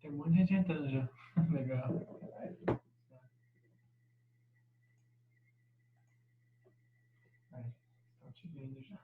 Tem muita gente entrando já. Legal. Aí, estão te vendo já.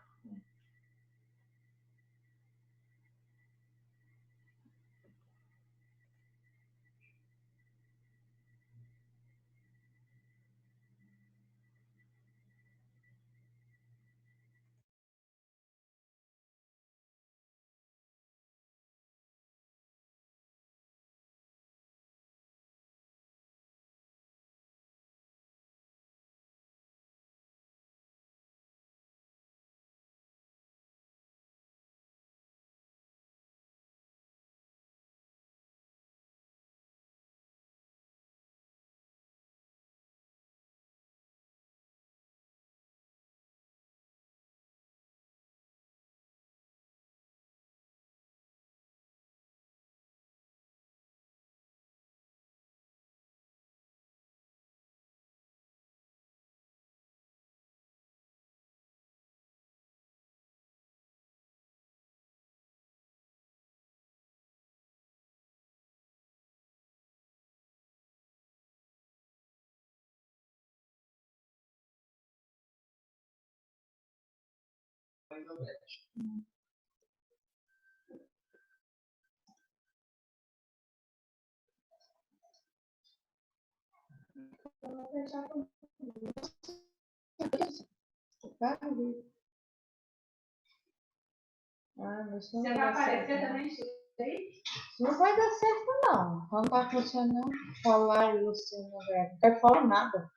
Você vai aparecer também? Não vai dar certo, não. Não vai funcionar. Falar e você não vai falar nada.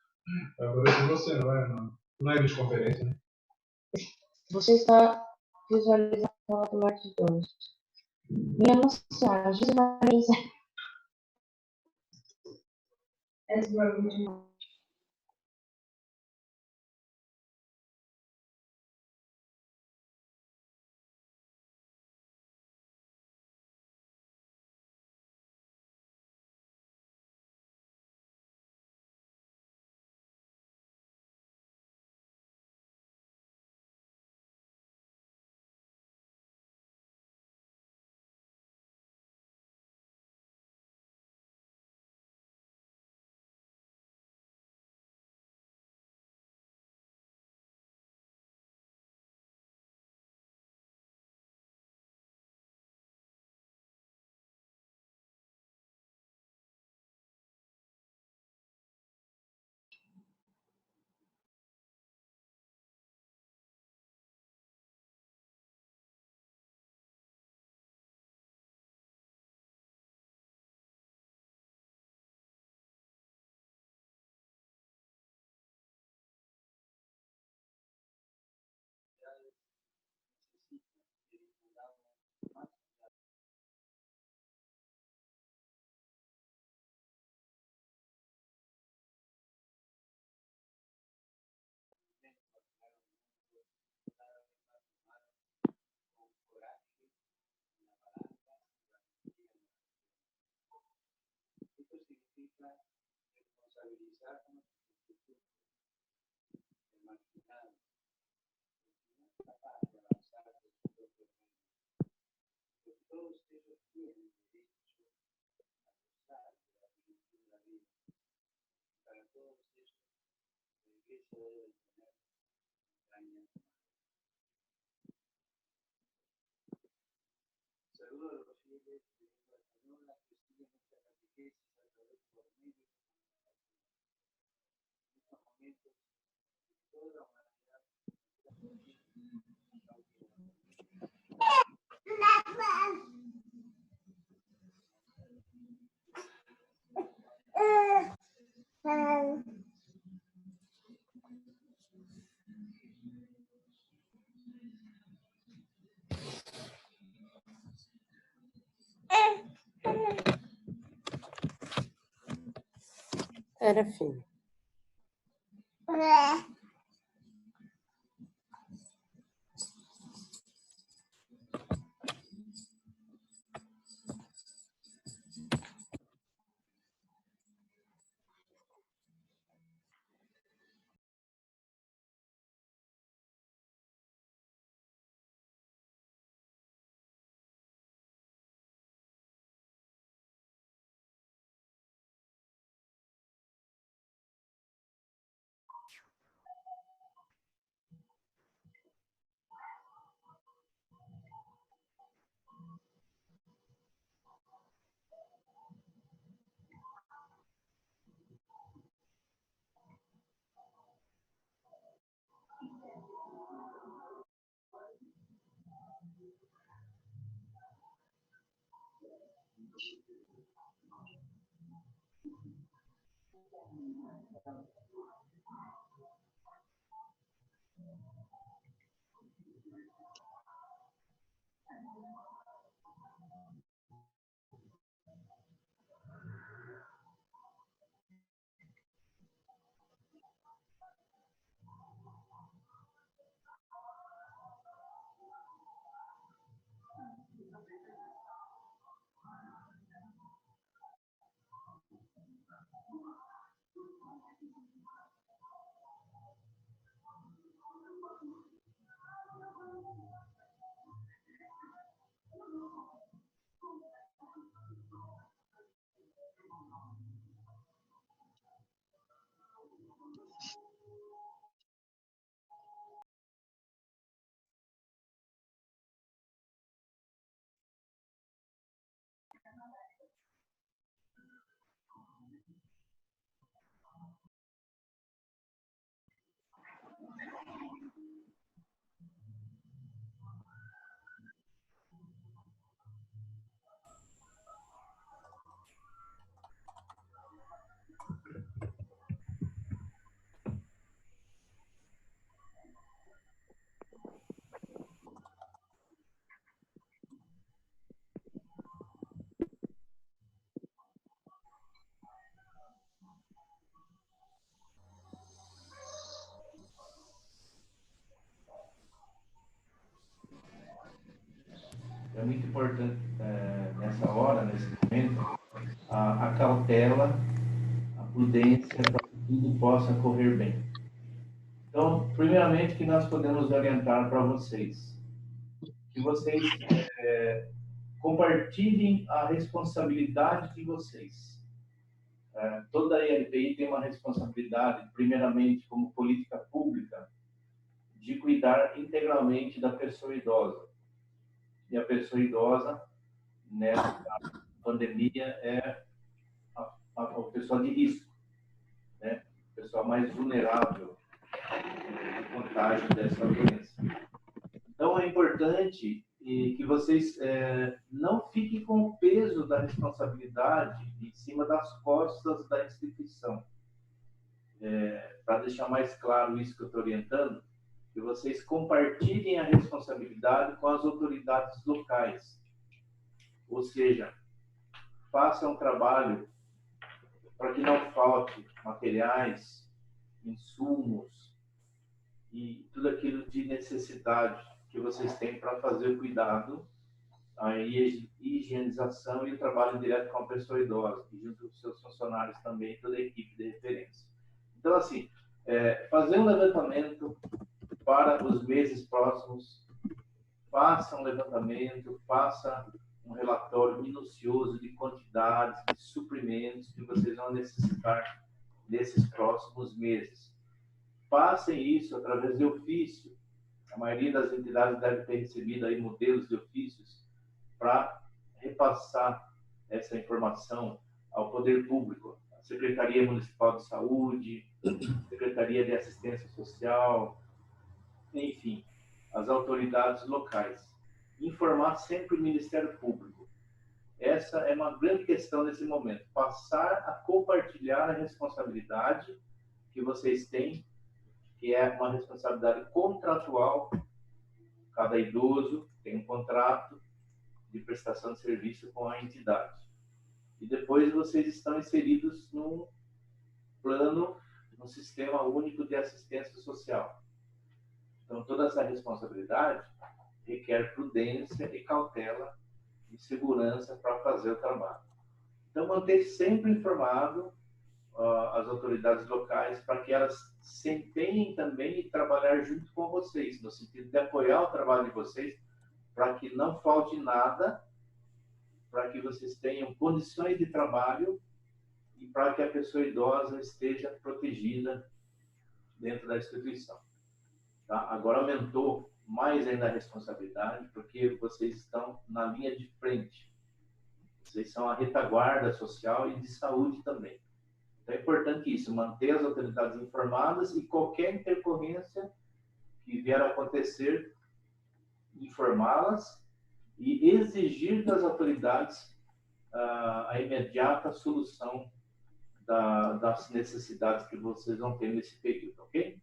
Vai aparecer você, não é videoconferência, né? Você está visualizando a do lado de dois. Minha Nossa Senhora, Jesus Maria. Era filho. É muito importante nessa hora, nesse momento, a cautela, a prudência para que tudo possa correr bem. Então, primeiramente, que nós podemos orientar para vocês, que vocês compartilhem a responsabilidade de vocês. Toda a ILPI tem uma responsabilidade, primeiramente, como política pública, de cuidar integralmente da pessoa idosa. E a pessoa idosa, nessa pandemia, é a pessoa de risco, né? A pessoa mais vulnerável ao contágio dessa doença. Então, é importante que vocês não fiquem com o peso da responsabilidade em cima das costas da instituição. Para deixar mais claro isso que eu estou orientando, que vocês compartilhem a responsabilidade com as autoridades locais. Ou seja, façam um trabalho para que não falte materiais, insumos e tudo aquilo de necessidade que vocês têm para fazer o cuidado, a higienização e o trabalho direto com a pessoa idosa, e junto com seus funcionários também, toda a equipe de referência. Então, assim, fazer um levantamento para os meses próximos, faça um levantamento, faça um relatório minucioso de quantidades, de suprimentos que vocês vão necessitar nesses próximos meses. Façam isso através de ofício. A maioria das entidades deve ter recebido aí modelos de ofícios para repassar essa informação ao poder público. A Secretaria Municipal de Saúde, Secretaria de Assistência Social, enfim, as autoridades locais. Informar sempre o Ministério Público. Essa é uma grande questão nesse momento. Passar a compartilhar a responsabilidade que vocês têm, que é uma responsabilidade contratual. Cada idoso tem um contrato de prestação de serviço com a entidade. E depois vocês estão inseridos num plano, no Sistema Único de Assistência Social. Então, toda essa responsabilidade requer prudência e cautela e segurança para fazer o trabalho. Então, manter sempre informado as autoridades locais para que elas se empenhem também em trabalhar junto com vocês, no sentido de apoiar o trabalho de vocês, para que não falte nada, para que vocês tenham condições de trabalho e para que a pessoa idosa esteja protegida dentro da instituição. Tá? Agora aumentou mais ainda a responsabilidade, porque vocês estão na linha de frente. Vocês são a retaguarda social e de saúde também. Então é importante isso, manter as autoridades informadas e qualquer intercorrência que vier a acontecer, informá-las e exigir das autoridades a imediata solução das necessidades que vocês vão ter nesse período, ok?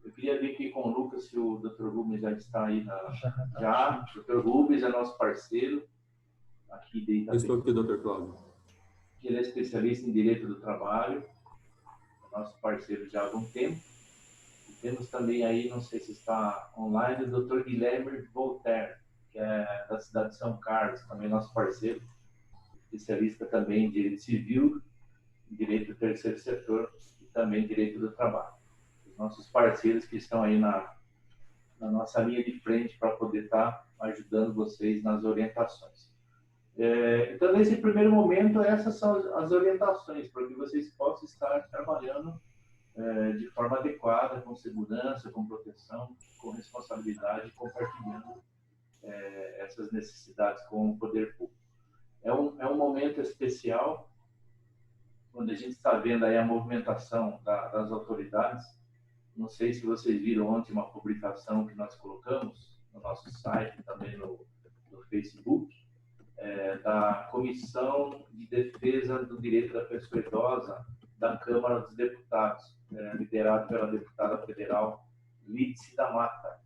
Eu queria ver aqui com o Lucas se o Dr. Rubens já está aí. Já. O Dr. Rubens é nosso parceiro aqui de Itapema. Estou aqui, Dr. Cláudio. Ele é especialista em Direito do Trabalho, é nosso parceiro já há algum tempo. E temos também aí, não sei se está online, o Dr. Guilherme Voltaire, que é da cidade de São Carlos, também nosso parceiro, especialista também em Direito Civil, Direito do Terceiro Setor e também Direito do Trabalho. Os nossos parceiros que estão aí na nossa linha de frente para poder estar ajudando vocês nas orientações. Então, nesse primeiro momento, essas são as orientações para que vocês possam estar trabalhando de forma adequada, com segurança, com proteção, com responsabilidade, compartilhando essas necessidades com o poder público. É um momento especial, onde a gente está vendo aí a movimentação das autoridades. Não sei se vocês viram ontem uma publicação que nós colocamos no nosso site, também no Facebook, da Comissão de Defesa do Direito da Pessoa Idosa da Câmara dos Deputados, liderado pela deputada federal Lídice da Mata.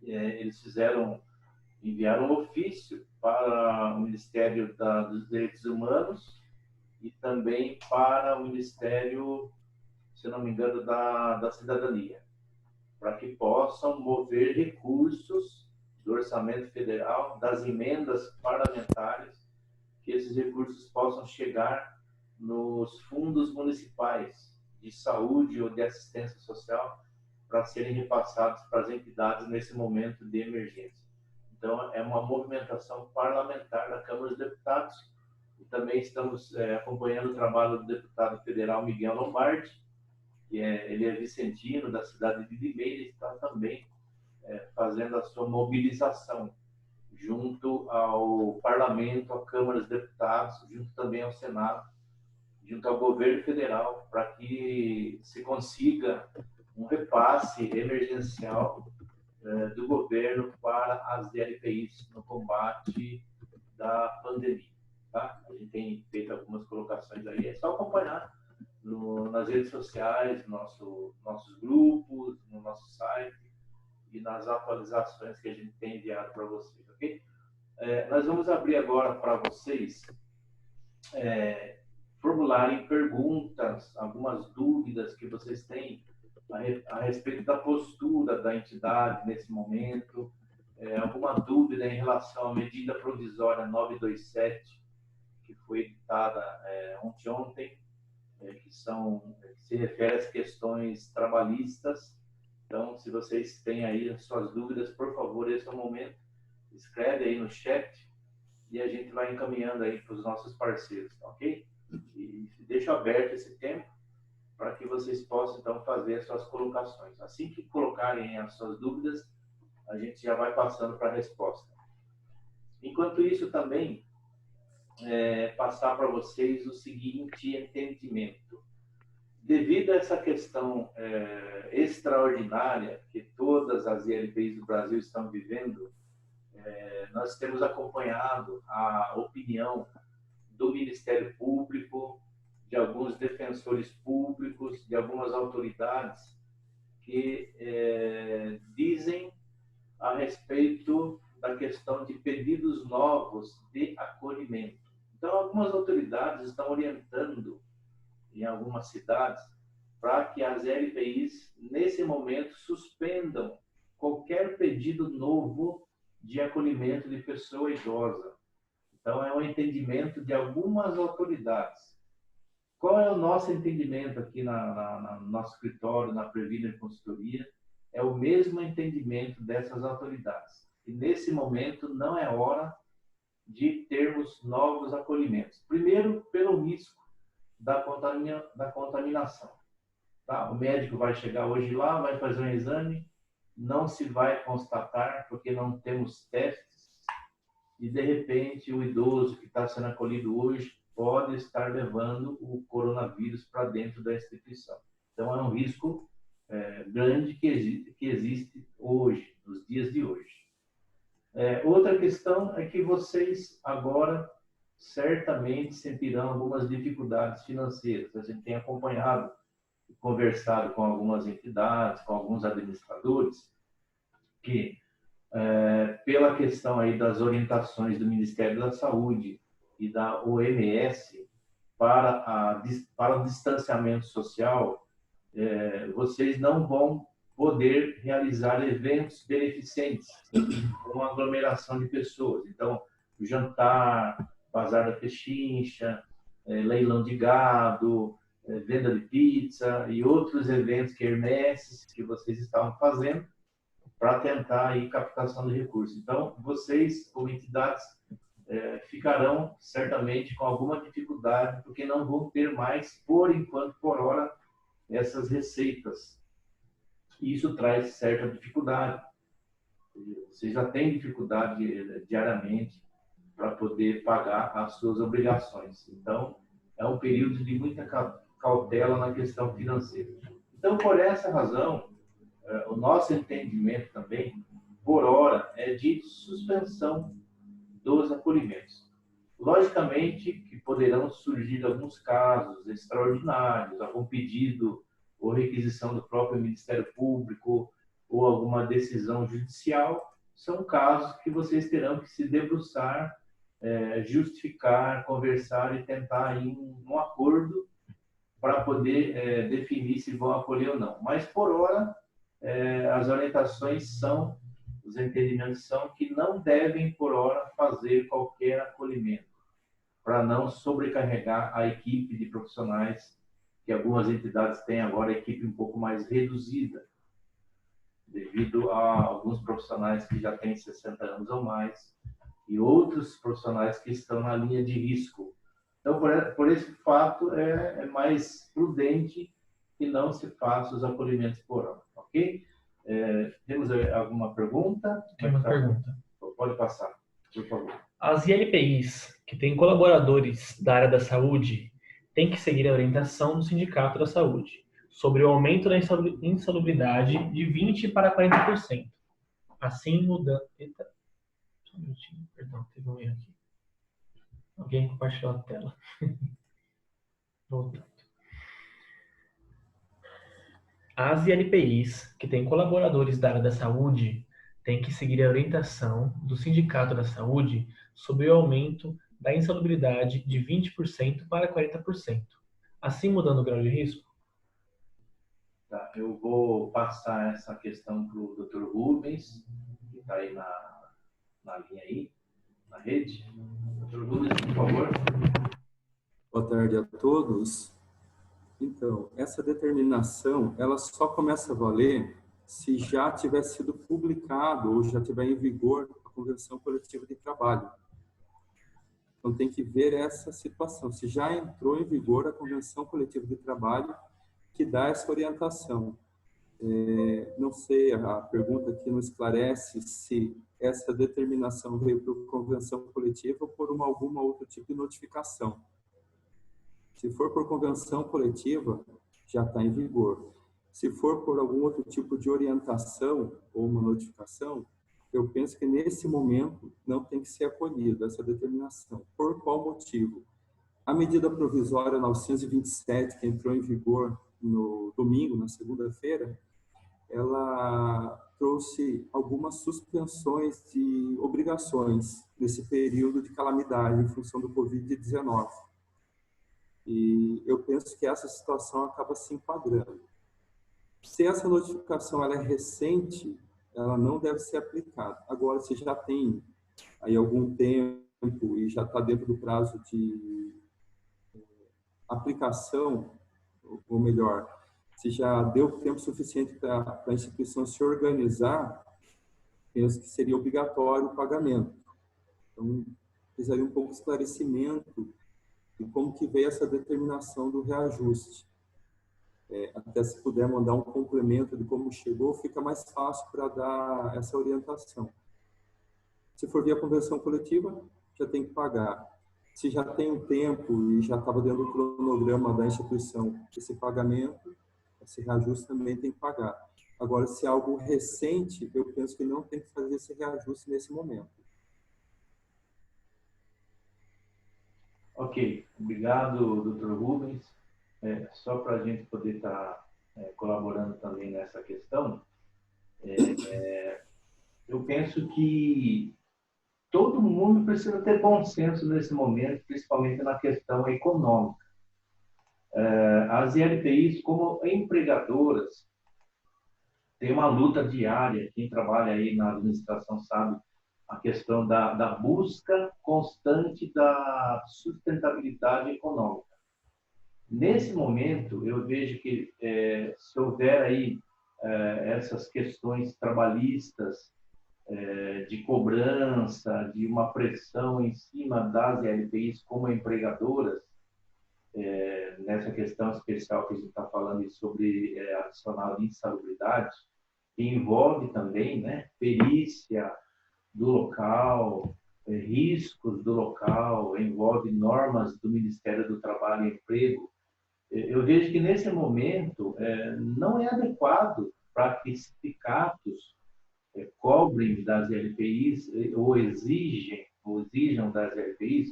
Eles enviaram um ofício para o Ministério dos Direitos Humanos e também para o Ministério, se não me engano, da Cidadania, para que possam mover recursos do Orçamento Federal, das emendas parlamentares, que esses recursos possam chegar nos fundos municipais de saúde ou de assistência social para serem repassados para as entidades nesse momento de emergência. Então, é uma movimentação parlamentar da Câmara dos Deputados e também estamos acompanhando o trabalho do deputado federal Miguel Lombardi, que ele é vicentino da cidade de Limeira e está também fazendo a sua mobilização junto ao Parlamento, à Câmara dos Deputados, junto também ao Senado, junto ao governo federal, para que se consiga um repasse emergencial do governo para as DLPIs no combate da pandemia. Tá? A gente tem feito algumas colocações aí, é só acompanhar nas redes sociais, nossos grupos, no nosso site, e nas atualizações que a gente tem enviado para vocês, ok? Nós vamos abrir agora para vocês formularem perguntas, algumas dúvidas que vocês têm a respeito da postura da entidade nesse momento, alguma dúvida em relação à medida provisória 927, que foi editada ontem, que se refere às questões trabalhistas. Então, se vocês têm aí as suas dúvidas, por favor, esse é o momento. Escreve aí no chat e a gente vai encaminhando aí para os nossos parceiros, ok? E deixo aberto esse tempo para que vocês possam, então, fazer as suas colocações. Assim que colocarem as suas dúvidas, a gente já vai passando para a resposta. Enquanto isso, também, passar para vocês o seguinte entendimento. Devido a essa questão extraordinária que todas as ILPIs do Brasil estão vivendo, nós temos acompanhado a opinião do Ministério Público, de alguns defensores públicos, de algumas autoridades que dizem a respeito da questão de pedidos novos de acolhimento. Então, algumas autoridades estão orientando em algumas cidades para que as LPIs, nesse momento, suspendam qualquer pedido novo de acolhimento de pessoa idosa. Então, é um entendimento de algumas autoridades. Qual é o nosso entendimento aqui no nosso escritório, na Previna Consultoria? É o mesmo entendimento dessas autoridades. E, nesse momento, não é hora de termos novos acolhimentos. Primeiro, pelo risco da contaminação. Tá? O médico vai chegar hoje lá, vai fazer um exame, não se vai constatar, porque não temos testes, e de repente o idoso que está sendo acolhido hoje pode estar levando o coronavírus para dentro da instituição. Então é um risco grande que existe hoje, nos dias de hoje. Outra questão é que vocês agora certamente sentirão algumas dificuldades financeiras. A gente tem acompanhado e conversado com algumas entidades, com alguns administradores, que, pela questão aí das orientações do Ministério da Saúde e da OMS para o distanciamento social, vocês não vão poder realizar eventos beneficentes com aglomeração de pessoas. Então, jantar, bazar da pechincha, leilão de gado, venda de pizza e outros eventos quermesses que vocês estavam fazendo para tentar aí captação de recursos. Então, vocês, como entidades, ficarão certamente com alguma dificuldade, porque não vão ter mais, por enquanto, por hora, essas receitas. E isso traz certa dificuldade. Você já tem dificuldade diariamente para poder pagar as suas obrigações. Então, é um período de muita cautela na questão financeira. Então, por essa razão, o nosso entendimento também, por hora, é de suspensão dos acolhimentos. Logicamente que poderão surgir alguns casos extraordinários, algum pedido ou requisição do próprio Ministério Público ou alguma decisão judicial, são casos que vocês terão que se debruçar, justificar, conversar e tentar ir um acordo para poder definir se vão acolher ou não. Mas, por hora, as orientações são, os entendimentos são que não devem, por hora, fazer qualquer acolhimento, para não sobrecarregar a equipe de profissionais, que algumas entidades têm agora a equipe um pouco mais reduzida, devido a alguns profissionais que já têm 60 anos ou mais, e outros profissionais que estão na linha de risco. Então, por esse fato, é mais prudente que não se faça os acolhimentos por hora, ok? Temos alguma pergunta? Tem uma pergunta. Pode passar, por favor. As ILPIs, que têm colaboradores da área da saúde, têm que seguir a orientação do Sindicato da Saúde sobre o aumento da insalubridade de 20% para 40%. Assim mudando... Eita, só um minutinho, perdão, teve um erro aqui. Alguém compartilhou a tela. Voltando. As ILPIs, que têm colaboradores da área da saúde, têm que seguir a orientação do Sindicato da Saúde sobre o aumento da insalubridade de 20% para 40%, assim mudando o grau de risco? Tá, eu vou passar essa questão para o Dr. Rubens, que está aí na linha aí, na rede. Dr. Rubens, por favor. Boa tarde a todos. Então, essa determinação, ela só começa a valer se já tiver sido publicado ou já tiver em vigor a Convenção Coletiva de Trabalho. Então, tem que ver essa situação. Se já entrou em vigor a Convenção Coletiva de Trabalho, que dá essa orientação. Não sei, a pergunta aqui não esclarece se essa determinação veio por convenção coletiva ou por alguma outro tipo de notificação. Se for por convenção coletiva, já está em vigor. Se for por algum outro tipo de orientação ou uma notificação, eu penso que nesse momento não tem que ser acolhida essa determinação. Por qual motivo? A medida provisória 927, que entrou em vigor no domingo, na segunda-feira, ela trouxe algumas suspensões de obrigações nesse período de calamidade em função do Covid-19. E eu penso que essa situação acaba se enquadrando. Se essa notificação ela é recente, ela não deve ser aplicada. Agora, se já tem aí algum tempo e já está dentro do prazo de aplicação, ou melhor, se já deu tempo suficiente para a instituição se organizar, penso que seria obrigatório o pagamento. Então, precisaria um pouco de esclarecimento de como que veio essa determinação do reajuste. Até se puder mandar um complemento de como chegou, fica mais fácil para dar essa orientação. Se for via convenção coletiva, já tem que pagar. Se já tem um tempo e já estava dentro do cronograma da instituição esse pagamento, esse reajuste também tem que pagar. Agora, se é algo recente, eu penso que não tem que fazer esse reajuste nesse momento. Ok, obrigado, Dr. Rubens. Só para a gente poder estar colaborando também nessa questão, eu penso que todo mundo precisa ter bom senso nesse momento, principalmente na questão econômica. As ILPIs, como empregadoras, têm uma luta diária. Quem trabalha aí na administração sabe a questão da busca constante da sustentabilidade econômica. Nesse momento, eu vejo que se houver aí essas questões trabalhistas, de cobrança, de uma pressão em cima das LPIs como empregadoras, nessa questão especial que a gente está falando sobre adicional de insalubridade, que envolve também, né, perícia do local, riscos do local, envolve normas do Ministério do Trabalho e Emprego. Eu vejo que nesse momento não é adequado para que sindicatos cobrem das LPIs ou exijam das LPIs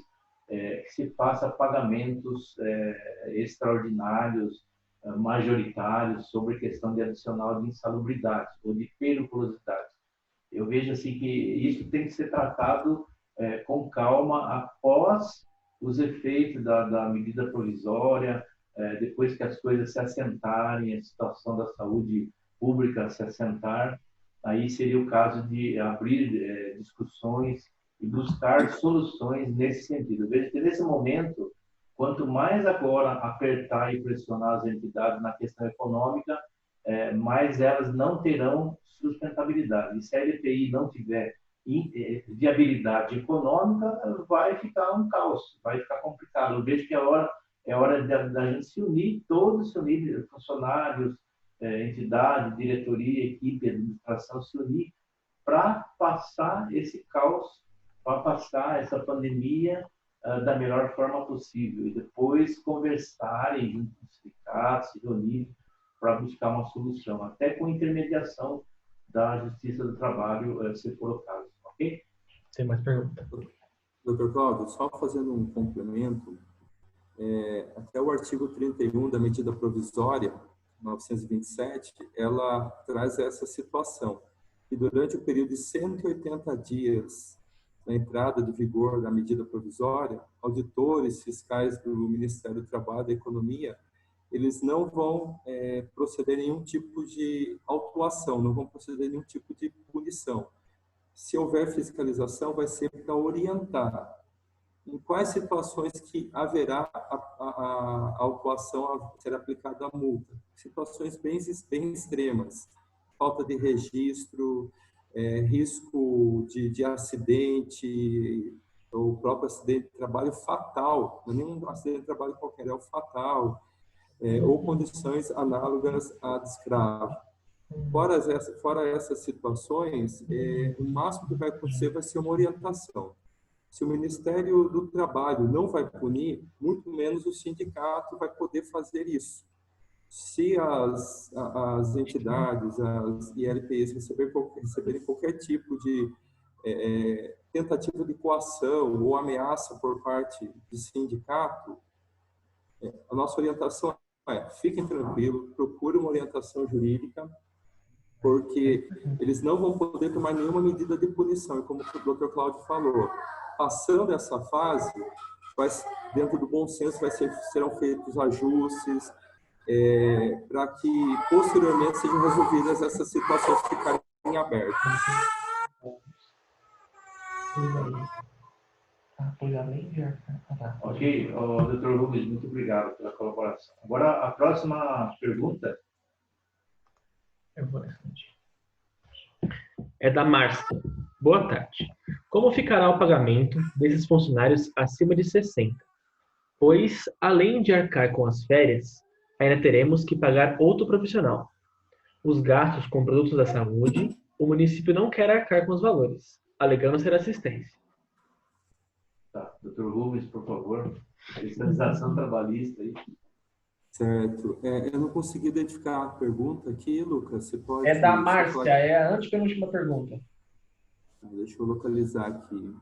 que se faça pagamentos extraordinários, majoritários, sobre questão de adicional de insalubridade ou de periculosidade. Eu vejo assim que isso tem que ser tratado com calma após os efeitos da medida provisória, depois que as coisas se assentarem, a situação da saúde pública se assentar, aí seria o caso de abrir discussões e buscar soluções nesse sentido. Eu vejo que nesse momento, quanto mais agora apertar e pressionar as entidades na questão econômica, mais elas não terão sustentabilidade. E se a LPI não tiver viabilidade econômica, vai ficar um caos, vai ficar complicado. Eu vejo que é hora da gente se unir, todos se unir, funcionários, entidade, diretoria, equipe, administração, se unir para passar esse caos, para passar essa pandemia da melhor forma possível e depois conversarem junto com os sindicatos, se reunirem para buscar uma solução, até com intermediação da Justiça do Trabalho, se for o caso, ok? Tem mais pergunta? Doutor Cláudio, só fazendo um complemento, até o artigo 31 da medida provisória 927, ela traz essa situação, que durante o período de 180 dias da entrada de vigor da medida provisória, auditores fiscais do Ministério do Trabalho e Economia, eles não vão proceder a nenhum tipo de autuação, não vão proceder a nenhum tipo de punição. Se houver fiscalização, vai ser para orientar em quais situações que haverá a autuação a ser aplicada a multa. Situações bem extremas, falta de registro, risco de acidente, o próprio acidente de trabalho fatal, não é nenhum acidente de trabalho qualquer, é o fatal, ou condições análogas à de escravo. Fora essas situações, o máximo que vai acontecer vai ser uma orientação. Se o Ministério do Trabalho não vai punir, muito menos o sindicato vai poder fazer isso. Se as entidades, as ILPs receberem qualquer tipo de tentativa de coação ou ameaça por parte de sindicato, a nossa orientação fiquem tranquilos, procurem uma orientação jurídica, porque eles não vão poder tomar nenhuma medida de punição. E como o Dr. Cláudio falou, passando essa fase, dentro do bom senso, serão feitos ajustes para que posteriormente sejam resolvidas essas situações que ficarem abertas. Ok, Dr. Rubens, muito obrigado pela colaboração. Agora, a próxima pergunta. Eu vou responder. É da Márcia. Boa tarde. Como ficará o pagamento desses funcionários acima de 60? Pois, além de arcar com as férias, ainda teremos que pagar outro profissional. Os gastos com produtos da saúde, o município não quer arcar com os valores, alegando ser assistência. Tá, Dr. Rubens, por favor. Fiscalização trabalhista aí. Certo. Eu não consegui identificar a pergunta aqui, Lucas. Você pode... É da Márcia, é a antepenúltima pergunta. Deixa eu localizar aqui.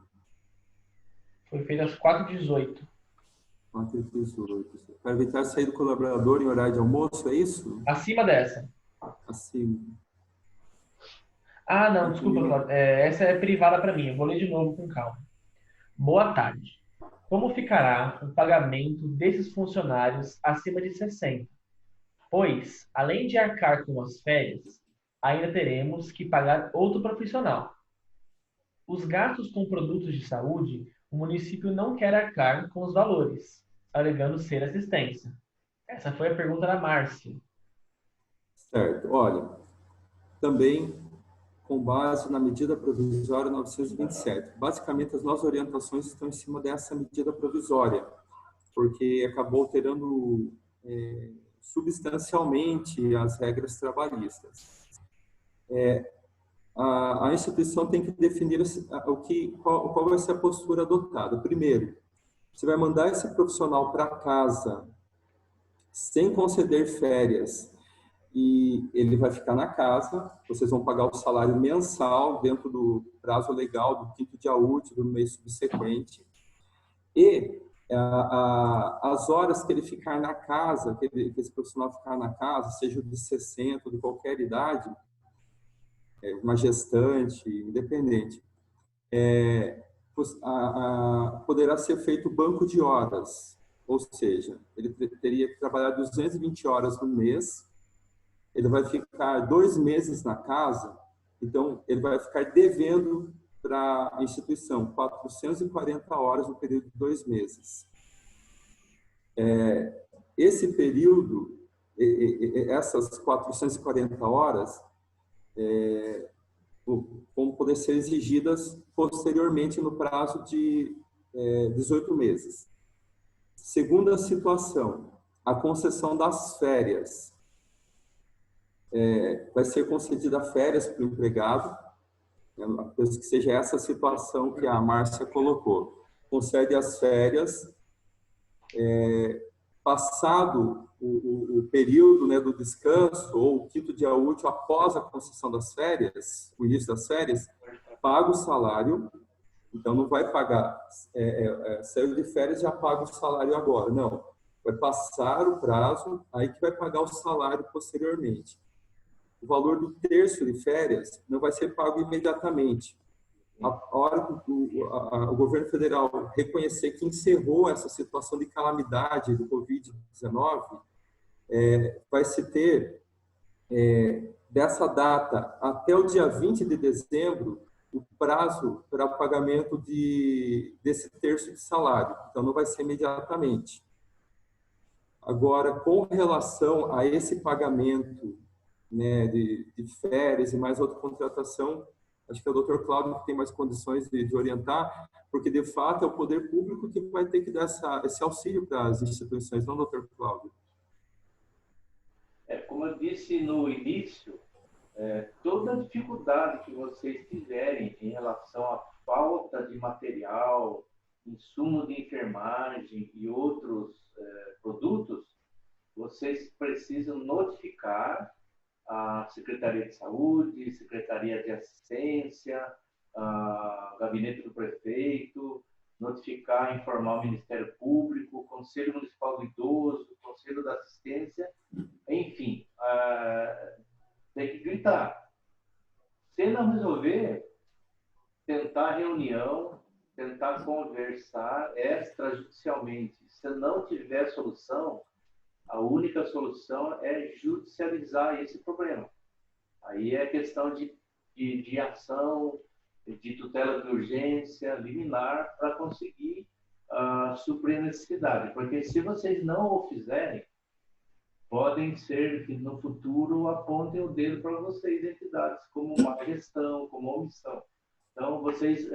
Foi feita às 4h18. 4,18. Para evitar sair do colaborador em horário de almoço, é isso? Acima dessa. Acima. Ah, não, desculpa, Cláudio. Essa é privada para mim. Eu vou ler de novo com calma. Boa tarde. Como ficará o pagamento desses funcionários acima de 60? Pois, além de arcar com as férias, ainda teremos que pagar outro profissional. Os gastos com produtos de saúde, o município não quer arcar com os valores, alegando ser assistência. Essa foi a pergunta da Márcia. Certo. Olha, também com base na medida provisória 927. Basicamente, as nossas orientações estão em cima dessa medida provisória, porque acabou alterando substancialmente as regras trabalhistas. A instituição tem que definir qual vai ser a postura adotada. Primeiro, você vai mandar esse profissional para casa sem conceder férias e ele vai ficar na casa, vocês vão pagar o salário mensal dentro do prazo legal do 5º dia útil do mês subsequente e as horas que ele ficar na casa, que esse profissional ficar na casa, seja de 60 ou de qualquer idade, uma gestante, independente, poderá ser feito banco de horas, ou seja, ele teria que trabalhar 220 horas no mês, ele vai ficar 2 meses na casa, então ele vai ficar devendo para a instituição 440 horas no período de 2 meses. Esse período, essas 440 horas, vão poder ser exigidas posteriormente no prazo de 18 meses. Segunda situação, a concessão das férias. Vai ser concedida férias para o empregado, que seja essa situação que a Márcia colocou. Concede as férias, passado o período, né, do descanso, ou o 5º dia útil após a concessão das férias, o início das férias, paga o salário, então não vai pagar, saiu de férias já paga o salário agora, não. Vai passar o prazo, aí que vai pagar o salário posteriormente. O valor do terço de férias não vai ser pago imediatamente. A hora que o governo federal reconhecer que encerrou essa situação de calamidade do Covid-19, vai se ter, dessa data até o dia 20 de dezembro, o prazo para o pagamento desse terço de salário. Então, não vai ser imediatamente. Agora, com relação a esse pagamento, né, de férias e mais outra contratação, acho que é o Dr. Cláudio que tem mais condições de orientar, porque, de fato, é o poder público que vai ter que dar esse auxílio para as instituições, não, Dr. Cláudio? Como eu disse no início, toda a dificuldade que vocês tiverem em relação à falta de material, insumo de enfermagem e outros produtos, vocês precisam notificar a Secretaria de Saúde, Secretaria de Assistência, Gabinete do Prefeito, notificar, informar o Ministério Público, o Conselho Municipal do Idoso, o Conselho da Assistência, enfim, tem que gritar. Se não resolver, tentar reunião, tentar conversar extrajudicialmente. Se não tiver solução, a única solução é judicializar esse problema. Aí é questão de ação, de tutela de urgência, liminar, para conseguir suprir a necessidade. Porque se vocês não o fizerem, podem ser que no futuro apontem o dedo para vocês, entidades, como má gestão, como omissão. Então, vocês,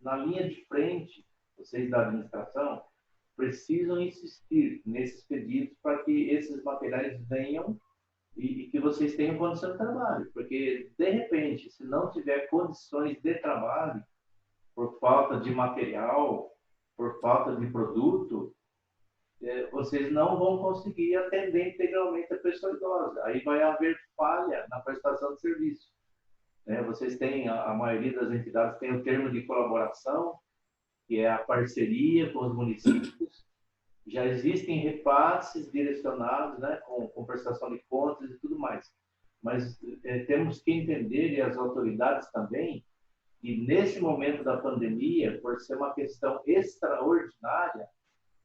na linha de frente, vocês da administração, precisam insistir nesses pedidos para que esses materiais venham e que vocês tenham condição de trabalho. Porque, de repente, se não tiver condições de trabalho, por falta de material, por falta de produto, vocês não vão conseguir atender integralmente a pessoa idosa. Aí vai haver falha na prestação de serviço. Vocês têm, a maioria das entidades tem o termo de colaboração, que é a parceria com os municípios, Já existem repasses direcionados, né, com prestação de contas e tudo mais. Mas temos que entender, e as autoridades também, que nesse momento da pandemia, por ser uma questão extraordinária,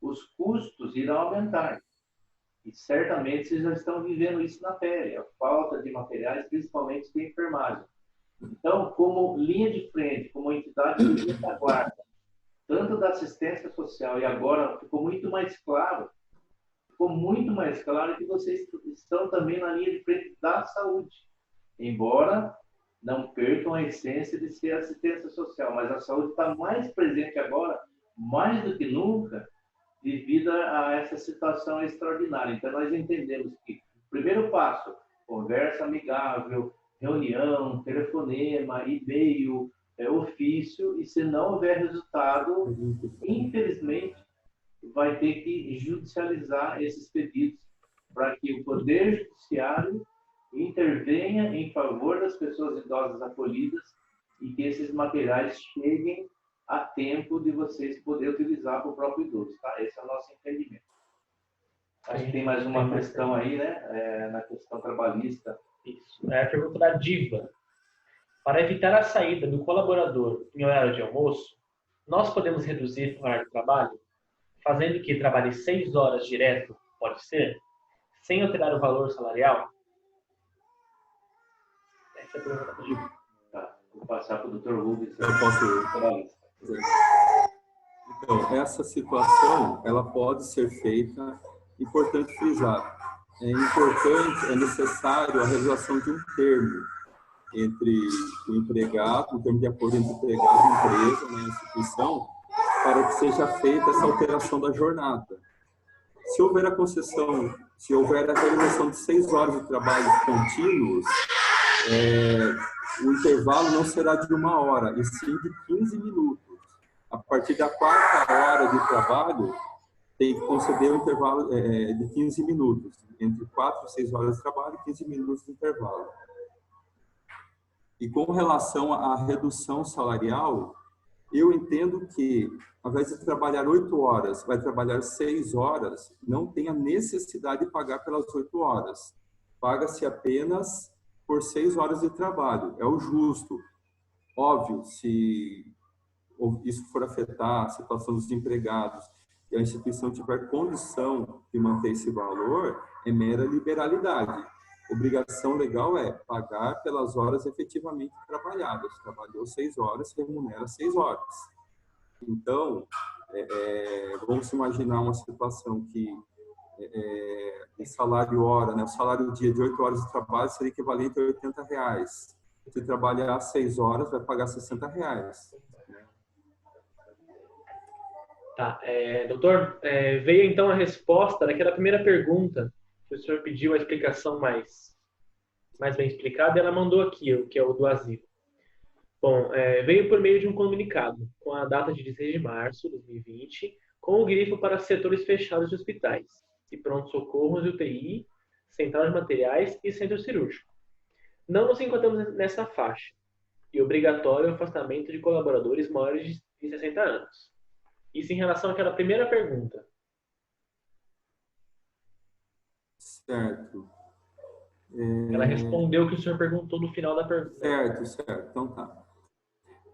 os custos irão aumentar. E certamente vocês já estão vivendo isso na pele, a falta de materiais, principalmente de enfermagem. Então, como linha de frente, como entidade de retaguarda, tanto da assistência social, e agora ficou muito mais claro que vocês estão também na linha de frente da saúde. Embora não percam a essência de ser assistência social, mas a saúde está mais presente agora, mais do que nunca, devido a essa situação extraordinária. Então, nós entendemos que o primeiro passo, conversa amigável, reunião, telefonema, e-mail, ofício, e se não houver resultado, infelizmente, vai ter que judicializar esses pedidos para que o Poder Judiciário intervenha em favor das pessoas idosas acolhidas e que esses materiais cheguem a tempo de vocês poderem utilizar para o próprio idoso, tá? Esse é o nosso entendimento. Acho que tem mais uma questão aí, né? Na questão trabalhista. Isso. É a pergunta da Diva. Para evitar a saída do colaborador em horário de almoço, nós podemos reduzir o horário de trabalho, fazendo que trabalhe 6 horas direto, pode ser, sem alterar o valor salarial? Essa é a pergunta da Diva. Tá. Vou passar para o Dr. Rubens. Eu posso... Então, essa situação, ela pode ser feita, importante frisar, é necessário a realização de um termo entre o empregado, um termo de acordo entre o empregado e a empresa, né, a instituição, para que seja feita essa alteração da jornada. Se houver a concessão, se houver a realização de 6 horas de trabalho contínuos, o intervalo não será de 1 hora, e sim de 15 minutos. A partir da 4ª hora de trabalho, tem que conceder um intervalo de 15 minutos. Entre 4 e 6 horas de trabalho, 15 minutos de intervalo. E com relação à redução salarial, eu entendo que, ao invés de trabalhar 8 horas, vai trabalhar 6 horas, não tem a necessidade de pagar pelas 8 horas. Paga-se apenas por 6 horas de trabalho. É o justo. Óbvio, se isso for afetar a situação dos empregados e a instituição tiver condição de manter esse valor, é mera liberalidade. Obrigação legal é pagar pelas horas efetivamente trabalhadas. Trabalhou 6 horas, remunera 6 horas. Então, vamos imaginar uma situação que o salário hora, né, o salário dia de 8 horas de trabalho seria equivalente a R$80. Se trabalhar 6 horas, vai pagar R$60. Tá, doutor, veio então a resposta daquela primeira pergunta que o senhor pediu a explicação mais bem explicada, e ela mandou aqui, que é o do asilo. Bom, veio por meio de um comunicado, com a data de 16 de março de 2020, com o grifo para setores fechados de hospitais, e pronto-socorros, UTI, central de materiais e centro cirúrgico. Não nos encontramos nessa faixa, e obrigatório o afastamento de colaboradores maiores de 60 anos. Isso em relação àquela primeira pergunta. Certo. Ela respondeu o que o senhor perguntou no final da pergunta. Certo. Então tá.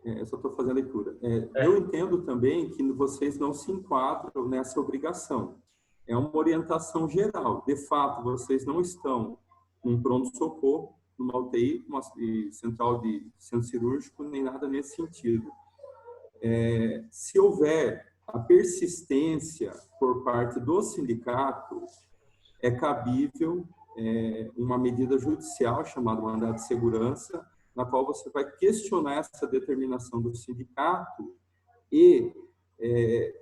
Eu só estou fazendo a leitura. Eu entendo também que vocês não se enquadram nessa obrigação. É uma orientação geral. De fato, vocês não estão num pronto-socorro, numa UTI, numa central de centro cirúrgico, nem nada nesse sentido. Se houver a persistência por parte do sindicato, é cabível uma medida judicial chamada mandado de segurança, na qual você vai questionar essa determinação do sindicato e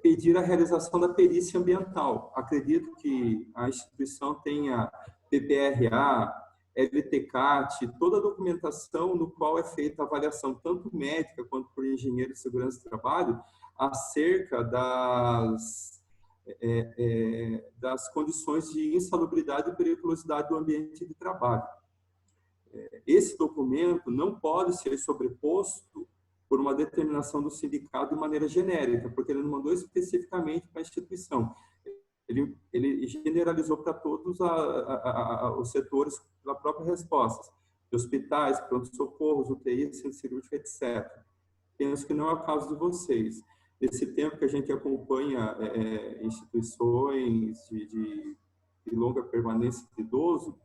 pedir a realização da perícia ambiental. Acredito que a instituição tenha PPRA, LTCAT, toda a documentação no qual é feita a avaliação tanto médica quanto por engenheiro de segurança do trabalho acerca das condições de insalubridade e periculosidade do ambiente de trabalho. Esse documento não pode ser sobreposto por uma determinação do sindicato de maneira genérica, porque ele não mandou especificamente para a instituição. ele generalizou para todos os setores pela própria resposta, de hospitais, pronto-socorros, UTI, centro cirúrgico, etc. Penso que não é o caso de vocês. Nesse tempo que a gente acompanha instituições de longa permanência de idoso,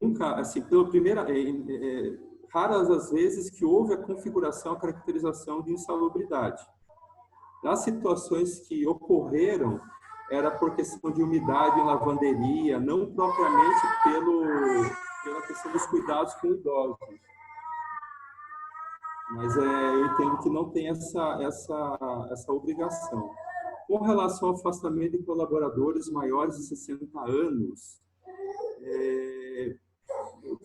nunca, assim, pela primeira, raras as vezes que houve a configuração, a caracterização de insalubridade. Nas situações que ocorreram, era por questão de umidade em lavanderia, não propriamente pela questão dos cuidados com idosos. Mas eu entendo que não tem essa obrigação. Com relação ao afastamento de colaboradores maiores de 60 anos,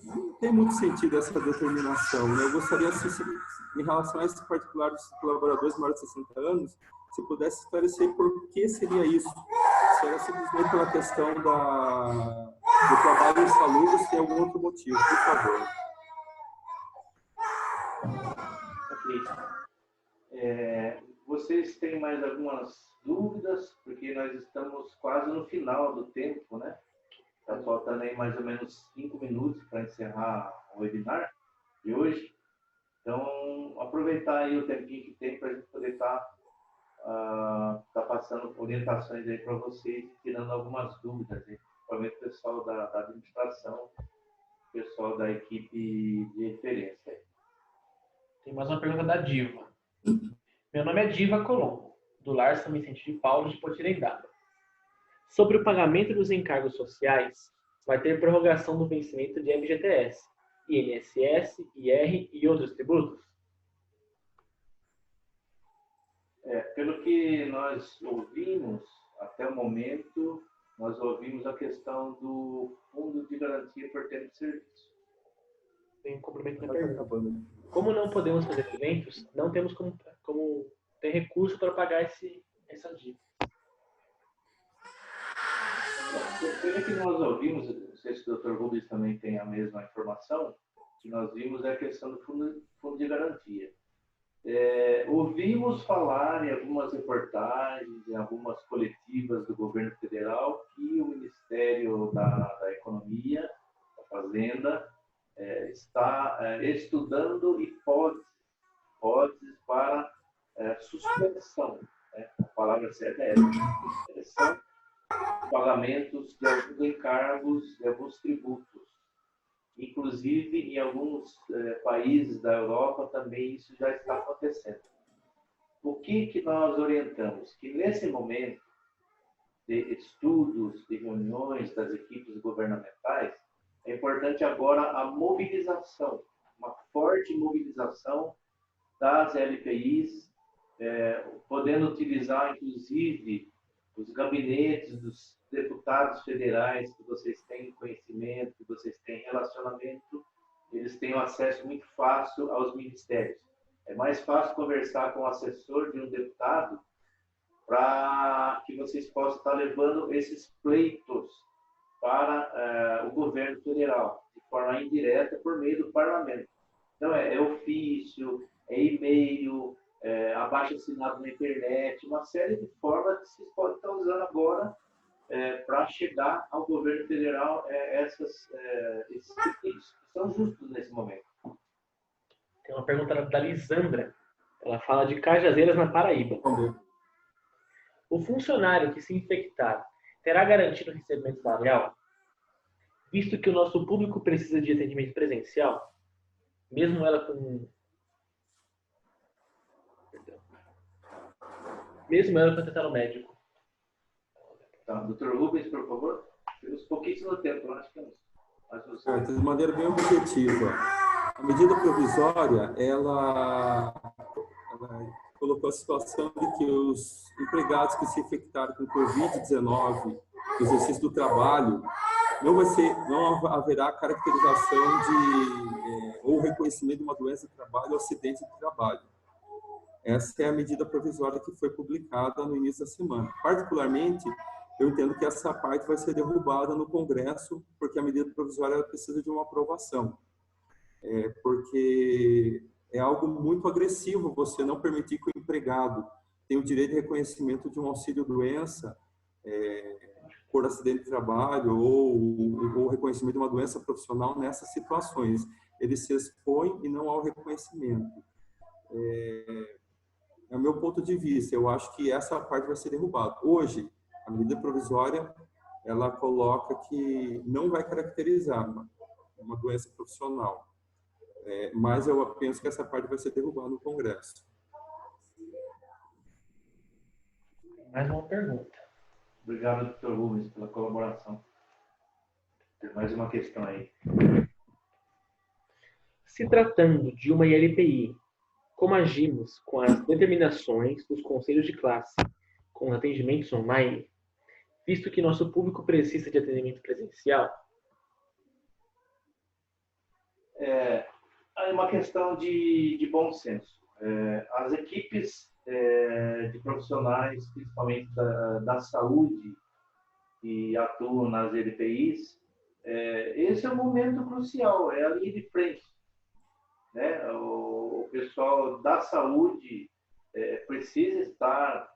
não tem muito sentido essa determinação, né? Eu gostaria, em relação a esses particulares colaboradores maiores de 60 anos, se pudesse esclarecer por que seria isso. Se era simplesmente pela questão do trabalho insalubre, se tem algum outro motivo, por favor. Vocês têm mais algumas dúvidas? Porque nós estamos quase no final do tempo, né? Está faltando aí mais ou menos 5 minutos para encerrar o webinar de hoje. Então, aproveitar aí o tempinho que tem para a gente poder estar passando orientações aí para vocês, tirando algumas dúvidas, aí, principalmente o pessoal da administração, o pessoal da equipe de referência. Tem mais uma pergunta da Diva. Meu nome é Diva Colombo, do Lar São Vicente de Paulo, de Potirendaba. Sobre o pagamento dos encargos sociais, vai ter prorrogação do vencimento de FGTS, INSS, IR e outros tributos? Pelo que nós ouvimos, até o momento, nós ouvimos a questão do Fundo de Garantia por Tempo de Serviço. Tem um complemento na pergunta. Como não podemos fazer eventos, não temos como ter recurso para pagar essa dívida. Pelo que nós ouvimos, não sei se o Dr. Rubens também tem a mesma informação, que nós vimos é a questão do fundo de garantia. Ouvimos falar em algumas reportagens, em algumas coletivas do governo federal, que o Ministério da Economia, da Fazenda, está estudando hipóteses para suspensão. A palavra certa é essa. Pagamentos de alguns encargos, de alguns tributos. Inclusive, em alguns países da Europa também isso já está acontecendo. O que nós orientamos? Que nesse momento de estudos, de reuniões das equipes governamentais, é importante agora a mobilização, uma forte mobilização das LPIs, podendo utilizar, inclusive, os gabinetes dos deputados federais, que vocês têm conhecimento, que vocês têm relacionamento, eles têm um acesso muito fácil aos ministérios. É mais fácil conversar com o assessor de um deputado para que vocês possam estar levando esses pleitos para o governo federal, de forma indireta, por meio do parlamento. Então, é ofício, é e-mail, abaixo-assinado na internet, uma série de formas que vocês podem estar usando agora para chegar ao governo federal esses pedidos que são justos nesse momento. Tem uma pergunta da Lisandra. Ela fala de Cajazeiras, na Paraíba. O funcionário que se infectar terá garantido o recebimento salarial? Visto que o nosso público precisa de atendimento presencial, mesmo ela com tratar o médico. Tá, Dr. Rubens, por favor. Temos pouquíssimo tempo, eu acho que de maneira bem objetiva. A medida provisória, ela colocou a situação de que os empregados que se infectaram com Covid-19 no exercício do trabalho, não haverá caracterização ou reconhecimento de uma doença de trabalho ou acidente de trabalho. Essa é a medida provisória que foi publicada no início da semana. Particularmente, eu entendo que essa parte vai ser derrubada no Congresso, porque a medida provisória precisa de uma aprovação. Porque é algo muito agressivo você não permitir que o empregado tem o direito de reconhecimento de um auxílio-doença por acidente de trabalho ou reconhecimento de uma doença profissional nessas situações. Ele se expõe e não ao reconhecimento. É o meu ponto de vista. Eu acho que essa parte vai ser derrubada. Hoje, a medida provisória, ela coloca que não vai caracterizar uma doença profissional. Mas eu penso que essa parte vai ser derrubada no Congresso. Mais uma pergunta. Obrigado, Dr. Rubens, pela colaboração. Tem mais uma questão aí. Se tratando de uma ILPI, como agimos com as determinações dos conselhos de classe com os atendimentos online, visto que nosso público precisa de atendimento presencial? É uma questão de bom senso. As equipes de profissionais, principalmente da saúde, que atuam nas LPIs, esse é um momento crucial, é a linha de frente. Né? O pessoal da saúde precisa estar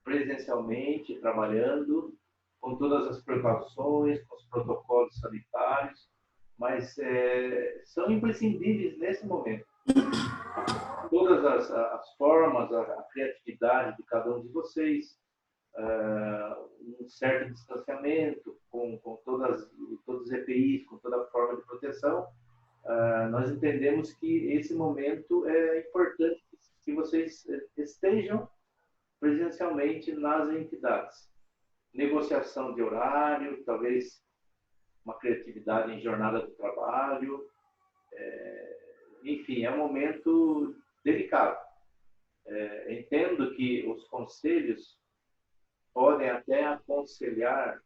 presencialmente trabalhando, com todas as precauções, com os protocolos sanitários, mas são imprescindíveis nesse momento. Todas as formas, a criatividade de cada um de vocês, um certo distanciamento com todas os EPIs, com toda a forma de proteção, nós entendemos que esse momento é importante que vocês estejam presencialmente nas entidades. Negociação de horário, talvez uma criatividade em jornada do trabalho, enfim, é um momento delicado. Entendo que os conselhos podem até aconselhar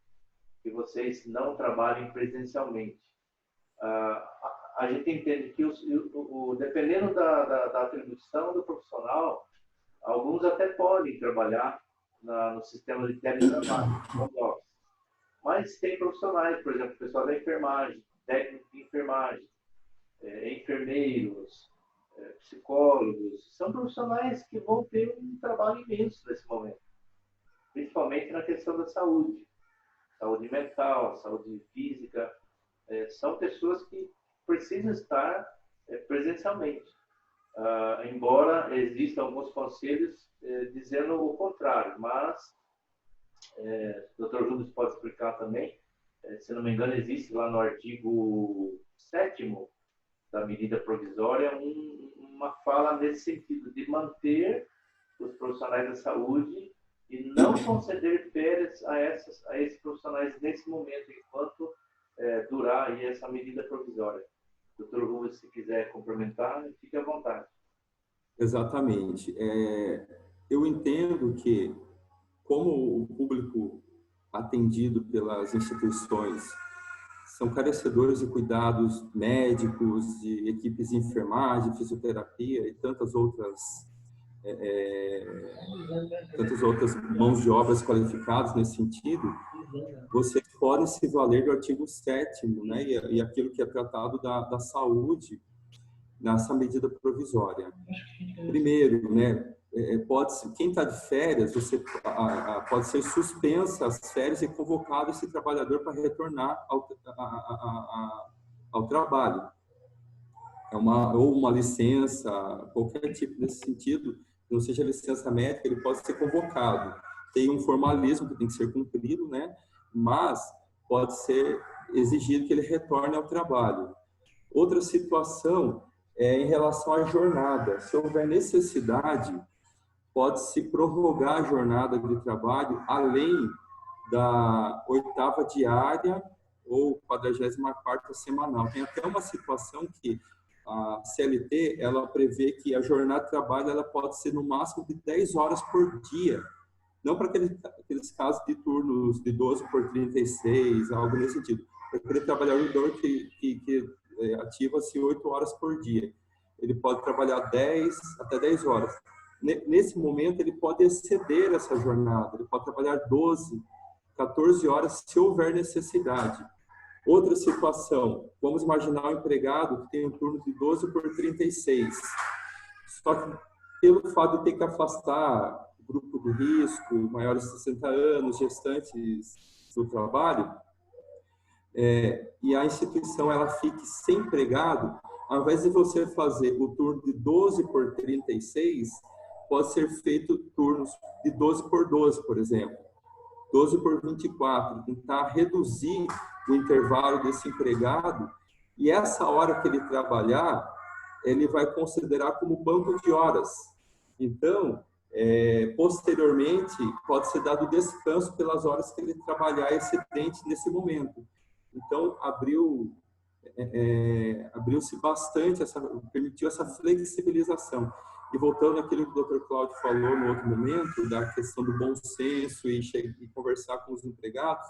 que vocês não trabalhem presencialmente. A gente entende que, dependendo da atribuição do profissional, alguns até podem trabalhar no sistema de teletrabalho, mas tem profissionais, por exemplo, o pessoal da enfermagem, técnicos de enfermagem, enfermeiros, psicólogos, são profissionais que vão ter um trabalho imenso nesse momento, principalmente na questão da saúde mental, saúde física, são pessoas que precisam estar presencialmente, embora existam alguns conselhos dizendo o contrário, mas o Dr. Rubens pode explicar também, se não me engano, existe lá no artigo 7º da medida provisória uma fala nesse sentido, de manter os profissionais da saúde e não conceder férias a esses profissionais nesse momento, enquanto durar aí essa medida provisória. Dr. Rubens, se quiser complementar, fique à vontade. Exatamente. Eu entendo que, como o público atendido pelas instituições são carecedores de cuidados médicos, de equipes de enfermagem, fisioterapia e tantas outras mãos de obras qualificadas nesse sentido, vocês podem se valer do artigo 7º, né, e aquilo que é tratado da saúde nessa medida provisória. Primeiro, né, quem está de férias, pode ser suspensa as férias e convocado esse trabalhador para retornar ao trabalho. Ou uma licença, qualquer tipo desse sentido, não seja licença médica, ele pode ser convocado. Tem um formalismo que tem que ser cumprido, né? Mas pode ser exigido que ele retorne ao trabalho. Outra situação é em relação à jornada. Se houver necessidade, pode-se prorrogar a jornada de trabalho além da 8ª diária ou 44ª semanal. Tem até uma situação que a CLT, ela prevê que a jornada de trabalho ela pode ser no máximo de 10 horas por dia. Não para aqueles casos de turnos de 12 por 36, algo nesse sentido. Para aquele trabalhador que ativa-se 8 horas por dia. Ele pode trabalhar até 10 horas. Nesse momento, ele pode exceder essa jornada. Ele pode trabalhar 12, 14 horas, se houver necessidade. Outra situação, vamos imaginar um empregado que tem um turno de 12 por 36. Só que, pelo fato de ter que afastar o grupo grupo de risco, maiores de 60 anos, gestantes do trabalho, e a instituição ela fique sem empregado, ao invés de você fazer o turno de 12 por 36, pode ser feito turnos de 12 por 12, por exemplo, 12 por 24, tentar reduzir o intervalo desse empregado, e essa hora que ele trabalhar, ele vai considerar como banco de horas. Então, posteriormente, pode ser dado descanso pelas horas que ele trabalhar excedente nesse momento. Então, abriu-se bastante, permitiu essa flexibilização. E voltando àquilo que o Dr. Cláudio falou no outro momento, da questão do bom senso e conversar com os empregados,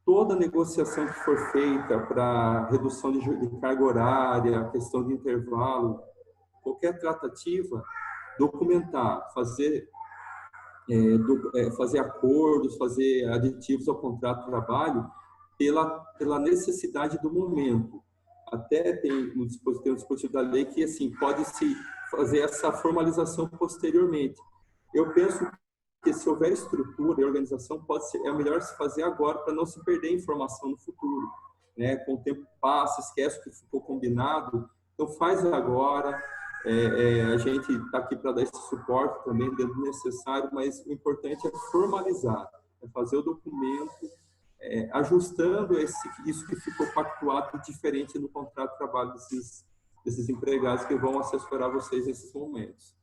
toda negociação que for feita para redução de carga horária, a questão de intervalo, qualquer tratativa, documentar, fazer acordos, fazer aditivos ao contrato de trabalho pela necessidade do momento. Até tem um dispositivo da lei que assim pode-se fazer essa formalização posteriormente. Eu penso que se houver estrutura e organização, é melhor se fazer agora para não se perder informação no futuro, né? Com o tempo passa, esquece o que ficou combinado, então faz agora. A gente está aqui para dar esse suporte também dentro do necessário, mas o importante é formalizar, é fazer o documento, ajustando isso que ficou pactuado diferente no contrato de trabalho desses empregados que vão assessorar vocês nesses momentos.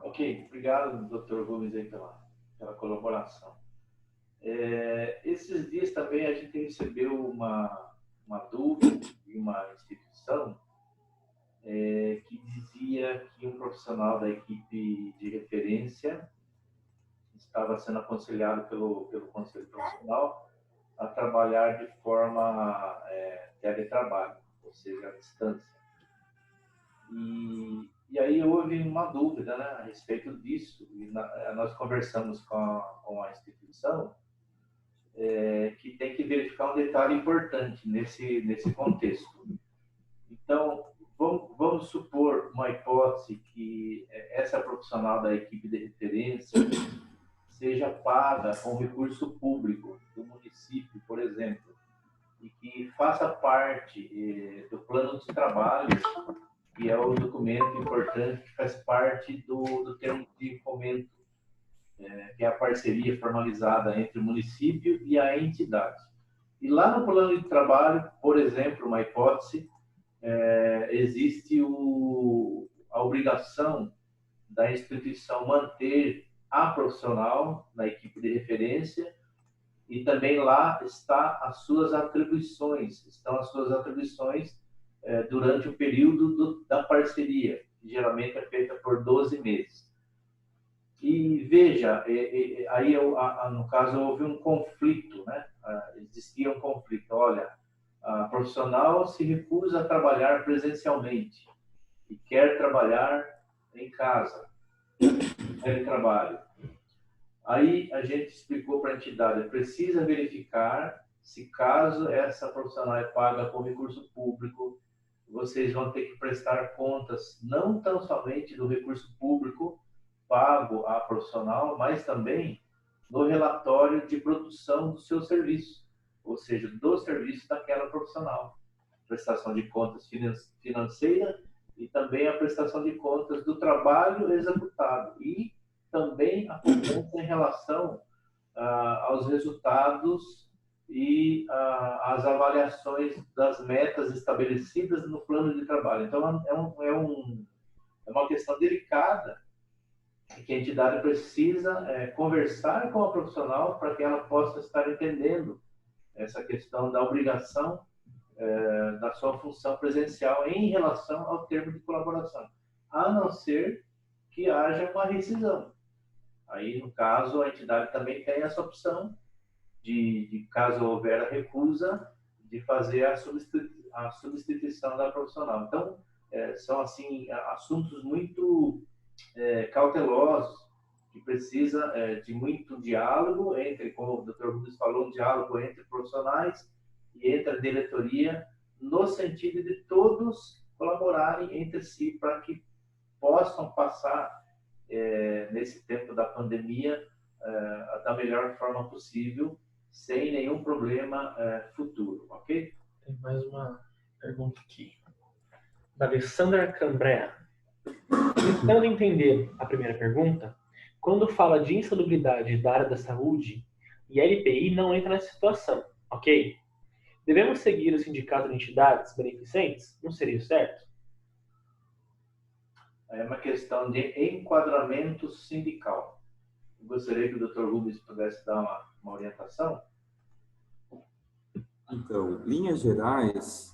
Ok, obrigado, Dr. Rubens, aí pela colaboração. Esses dias também a gente recebeu uma dúvida de uma instituição que dizia que um profissional da equipe de referência estava sendo aconselhado pelo Conselho Profissional a trabalhar de forma teletrabalho, ou seja, à distância. E aí houve uma dúvida, né, a respeito disso, e nós conversamos com a instituição que tem que verificar um detalhe importante nesse contexto. Então, vamos supor uma hipótese que essa profissional da equipe de referência seja paga com recurso público do município, por exemplo, e que faça parte do plano de trabalho, que é o documento importante que faz parte do termo de fomento, que é a parceria formalizada entre o município e a entidade. E lá no plano de trabalho, por exemplo, uma hipótese, existe a obrigação da instituição manter a profissional na equipe de referência, e também lá estão as suas atribuições durante o período da parceria, que geralmente é feita por 12 meses. E veja, aí no caso houve um conflito, né? Existia um conflito. Olha, a profissional se recusa a trabalhar presencialmente e quer trabalhar em casa, teletrabalho. Aí a gente explicou para a entidade, precisa verificar se caso essa profissional é paga com recurso público, vocês vão ter que prestar contas não tão somente do recurso público pago à profissional, mas também no relatório de produção do seu serviço, ou seja, do serviço daquela profissional. Prestação de contas financeira e também a prestação de contas do trabalho executado e também a cobrança em relação aos resultados e as avaliações das metas estabelecidas no plano de trabalho. Então, é uma questão delicada que a entidade precisa conversar com a profissional para que ela possa estar entendendo essa questão da obrigação da sua função presencial em relação ao termo de colaboração, a não ser que haja uma rescisão. Aí, no caso, a entidade também tem essa opção de caso houver a recusa, de fazer a substituição da profissional. Então, são assim assuntos muito cautelosos, que precisa de muito diálogo como o Dr. Rubens falou, um diálogo entre profissionais e entre a diretoria, no sentido de todos colaborarem entre si para que possam passar nesse tempo da pandemia da melhor forma possível, sem nenhum problema futuro, ok? Tem mais uma pergunta aqui. Da Alessandra Cambrea. Tentando entender a primeira pergunta, quando fala de insalubridade da área da saúde, e a LPI não entra nessa situação, ok? Devemos seguir o sindicato de entidades beneficentes? Não seria o certo? É uma questão de enquadramento sindical. Eu gostaria que o Dr. Rubens pudesse dar uma orientação. Então, linhas gerais,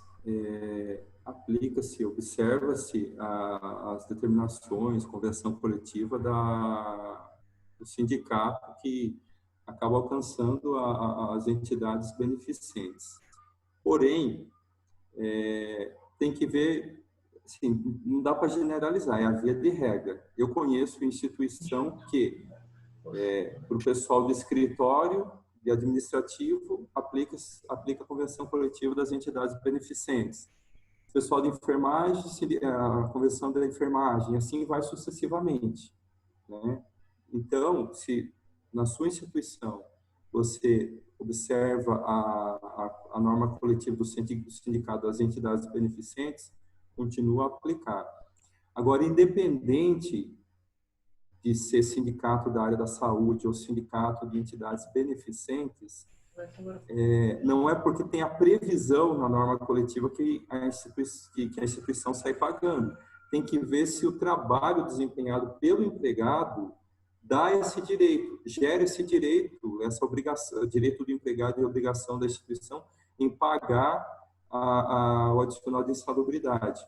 aplica-se, observa-se as determinações, convenção coletiva do sindicato que acaba alcançando as entidades beneficentes. Porém, tem que ver, assim, não dá para generalizar, é a via de regra. Eu conheço instituição que, para o pessoal de escritório e administrativo, aplica a convenção coletiva das entidades beneficentes. O pessoal de enfermagem, a convenção da enfermagem, assim vai sucessivamente, né? Então, se na sua instituição você observa a norma coletiva do sindicato das entidades beneficentes, continua a aplicar. Agora, independente de ser sindicato da área da saúde ou sindicato de entidades beneficentes, não é porque tem a previsão na norma coletiva que a instituição sai pagando. Tem que ver se o trabalho desempenhado pelo empregado dá esse direito, gera esse direito, essa obrigação, direito do empregado e obrigação da instituição em pagar o adicional de insalubridade.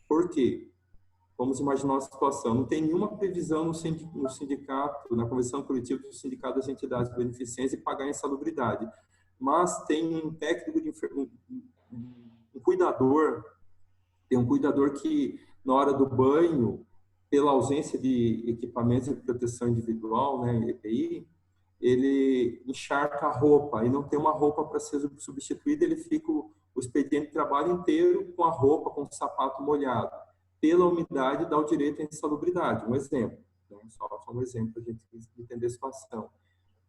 Por quê? Vamos imaginar uma situação, não tem nenhuma previsão no sindicato, na convenção coletiva do sindicato das entidades beneficentes de pagar insalubridade, mas tem um técnico de um cuidador, tem um cuidador que na hora do banho, pela ausência de equipamentos de proteção individual, né, EPI, ele encharca a roupa e não tem uma roupa para ser substituída, ele fica o expediente de trabalho inteiro com a roupa, com o sapato molhado. Pela umidade, dá o direito à insalubridade. Um exemplo, né? Só um exemplo para a gente entender a situação.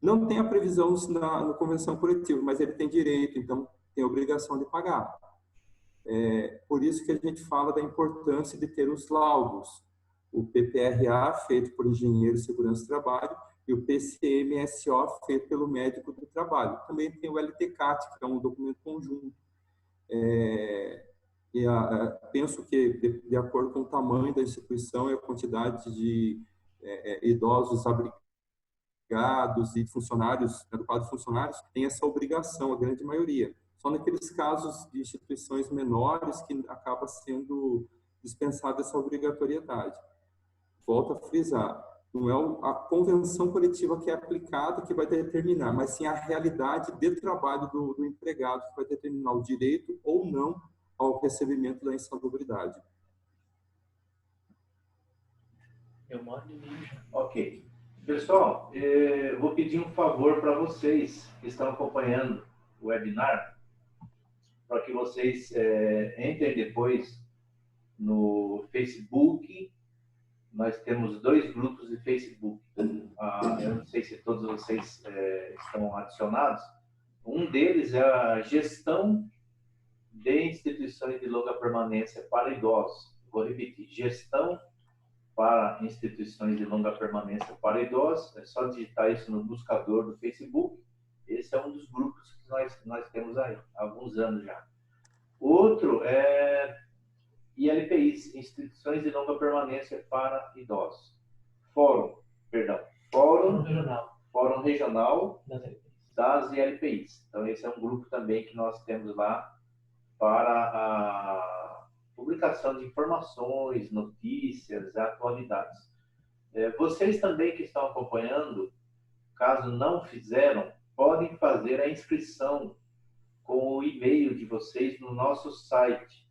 Não tem a previsão na convenção coletiva, mas ele tem direito, então tem a obrigação de pagar. Por isso que a gente fala da importância de ter os laudos. O PPRA, feito por engenheiro de segurança do trabalho, e o PCMSO, feito pelo médico do trabalho. Também tem o LTCAT, que é um documento conjunto. Penso que, de acordo com o tamanho da instituição e a quantidade de idosos abrigados e funcionários, do quadro de funcionários, tem essa obrigação, a grande maioria. Só naqueles casos de instituições menores que acaba sendo dispensada essa obrigatoriedade. Volto a frisar, não é a convenção coletiva que é aplicada que vai determinar, mas sim a realidade de trabalho do empregado que vai determinar o direito ou não ao recebimento da insalubridade. Ok. Pessoal, vou pedir um favor para vocês que estão acompanhando o webinar, para que vocês entrem depois no Facebook. Nós temos 2 grupos de Facebook. Eu não sei se todos vocês estão adicionados. Um deles é a gestão de instituições de longa permanência para idosos. Vou repetir, gestão para instituições de longa permanência para idosos. É só digitar isso no buscador do Facebook. Esse é um dos grupos que nós temos aí, há alguns anos já. Outro é ILPIs, Instituições de Longa Permanência para Idosos. Fórum Regional das ILPIs. Então, esse é um grupo também que nós temos lá para a publicação de informações, notícias, atualidades. Vocês também que estão acompanhando, caso não fizeram, podem fazer a inscrição com o e-mail de vocês no nosso site.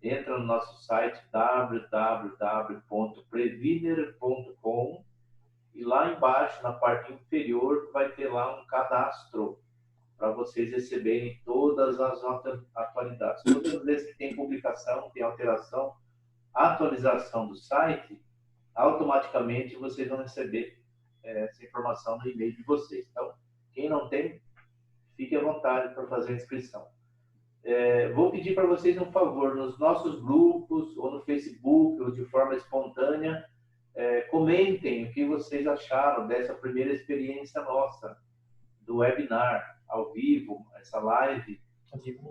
Entra no nosso site www.previner.com e lá embaixo, na parte inferior, vai ter lá um cadastro para vocês receberem todas as atualidades. Todas as vezes que tem publicação, tem alteração, atualização do site, automaticamente vocês vão receber essa informação no e-mail de vocês. Então, quem não tem, fique à vontade para fazer a inscrição. Vou pedir para vocês um favor, nos nossos grupos, ou no Facebook, ou de forma espontânea, comentem o que vocês acharam dessa primeira experiência nossa, do webinar ao vivo, essa live,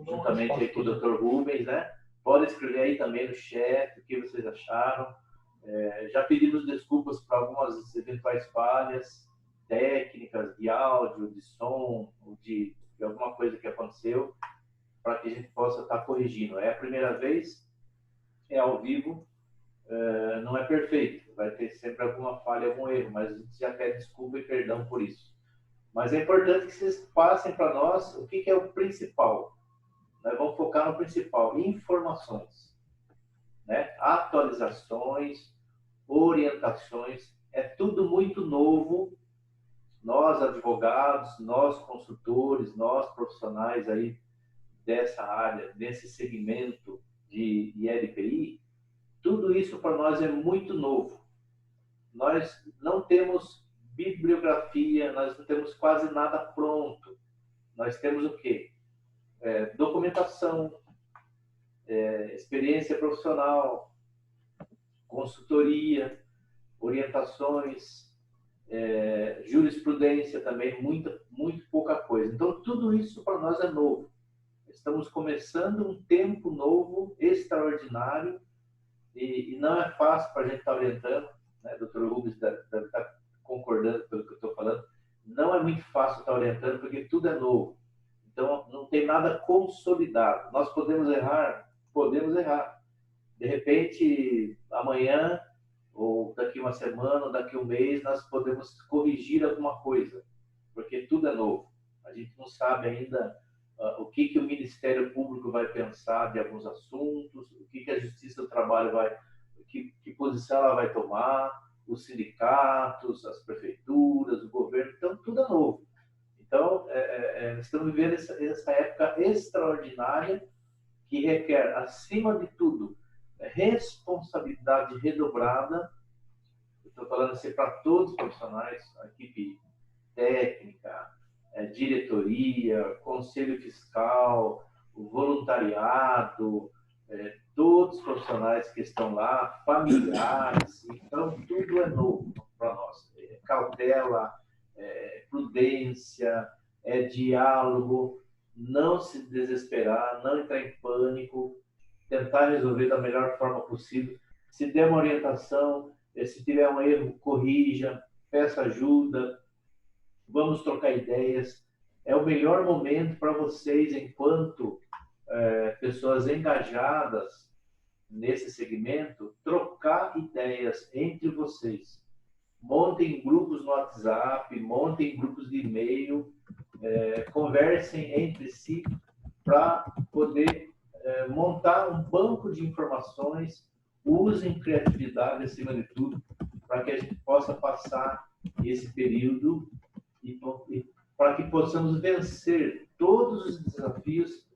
juntamente aí com o Dr. Rubens, né? Pode escrever aí também no chat o que vocês acharam. Já pedimos desculpas por algumas eventuais falhas técnicas de áudio, de som, de alguma coisa que aconteceu, para que a gente possa estar corrigindo. É a primeira vez, é ao vivo, não é perfeito, vai ter sempre alguma falha, algum erro, mas a gente já pede desculpa e perdão por isso. Mas é importante que vocês passem para nós o que é o principal. Nós vamos focar no principal, informações, né? Atualizações, orientações, é tudo muito novo. Nós, advogados, nós, consultores, nós, profissionais aí dessa área, desse segmento de LPI, tudo isso para nós é muito novo. Nós não temos bibliografia, nós não temos quase nada pronto. Nós temos o quê? Documentação, experiência profissional, consultoria, orientações, jurisprudência também, muito pouca coisa. Então, tudo isso para nós é novo. Estamos começando um tempo novo, extraordinário, e não é fácil para a gente estar orientando, né? O Dr. Rubens deve estar concordando pelo que eu estou falando. Não é muito fácil estar orientando, porque tudo é novo. Então, não tem nada consolidado. Nós podemos errar? Podemos errar. De repente, amanhã, ou daqui uma semana, ou daqui um mês, nós podemos corrigir alguma coisa, porque tudo é novo. A gente não sabe ainda o que o Ministério Público vai pensar de alguns assuntos, o que a Justiça do Trabalho que posição ela vai tomar, os sindicatos, as prefeituras, o governo, então tudo é novo. Então, estamos vivendo essa época extraordinária que requer, acima de tudo, responsabilidade redobrada. Estou falando assim para todos os profissionais, a equipe técnica, diretoria, conselho fiscal, o voluntariado, todos os profissionais que estão lá, familiares, então tudo é novo para nós. Cautela, prudência, diálogo, não se desesperar, não entrar em pânico, tentar resolver da melhor forma possível. Se der uma orientação, se tiver um erro, corrija, peça ajuda, vamos trocar ideias. É o melhor momento para vocês, enquanto pessoas engajadas nesse segmento, trocar ideias entre vocês. Montem grupos no WhatsApp, montem grupos de e-mail, conversem entre si para poder montar um banco de informações, usem criatividade acima de tudo, para que a gente possa passar esse período e para que possamos vencer todos os desafios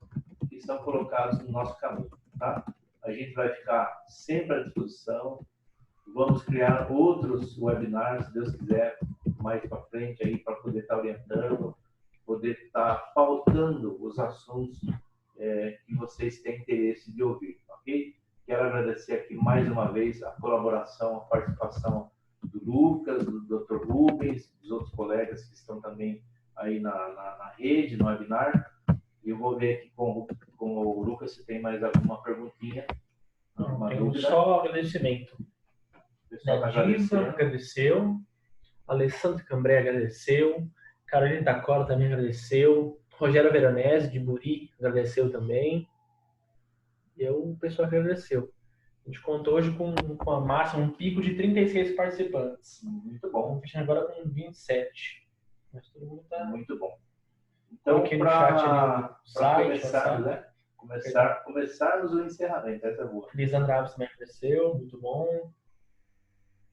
que estão colocados no nosso caminho, tá? A gente vai ficar sempre à disposição, vamos criar outros webinars, se Deus quiser, mais para frente aí, para poder estar orientando, poder estar pautando os assuntos que vocês têm interesse de ouvir, ok? Quero agradecer aqui mais uma vez a colaboração, a participação do Lucas, do Dr. Rubens, dos outros colegas que estão também aí na rede, no webinar. E eu vou ver aqui com o Lucas se tem mais alguma perguntinha. Não, tem só agradecimento. O pessoal está agradeceu, Alessandro Cambré agradeceu, Carolina Tacora também agradeceu, Rogério Veronese, de Buri, agradeceu também. E o pessoal que agradeceu. A gente contou hoje com a máxima, um pico de 36 participantes. Muito bom. Estamos fechando agora com 27. Mas todo mundo está muito bom. Então, para começar, né? Começarmos o encerramento. Essa é boa. Liz Andrade também agradeceu, muito bom.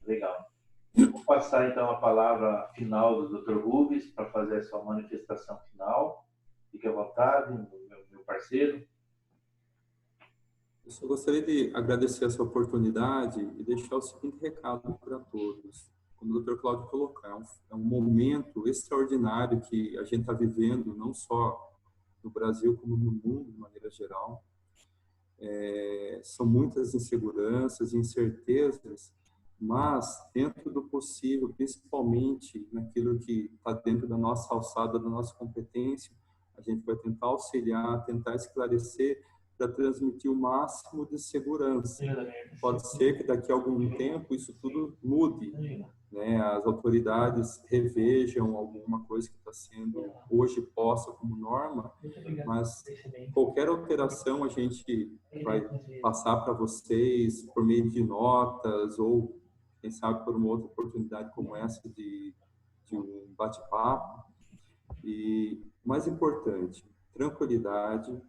Legal. Eu vou passar então a palavra final do Dr. Rubens para fazer a sua manifestação final. Fique à vontade, meu parceiro. Eu só gostaria de agradecer essa oportunidade e deixar o seguinte recado para todos. Como o Dr. Cláudio colocou, é um momento extraordinário que a gente está vivendo, não só no Brasil, como no mundo, de maneira geral. São muitas inseguranças e incertezas, mas dentro do possível, principalmente naquilo que está dentro da nossa alçada, da nossa competência, a gente vai tentar auxiliar, tentar esclarecer para transmitir o máximo de segurança. Pode ser que daqui a algum tempo isso tudo mude, né? As autoridades revejam alguma coisa que está sendo hoje posta como norma, mas qualquer alteração a gente vai passar para vocês por meio de notas ou, quem sabe, por uma outra oportunidade como essa de um bate-papo. E, mais importante, tranquilidade,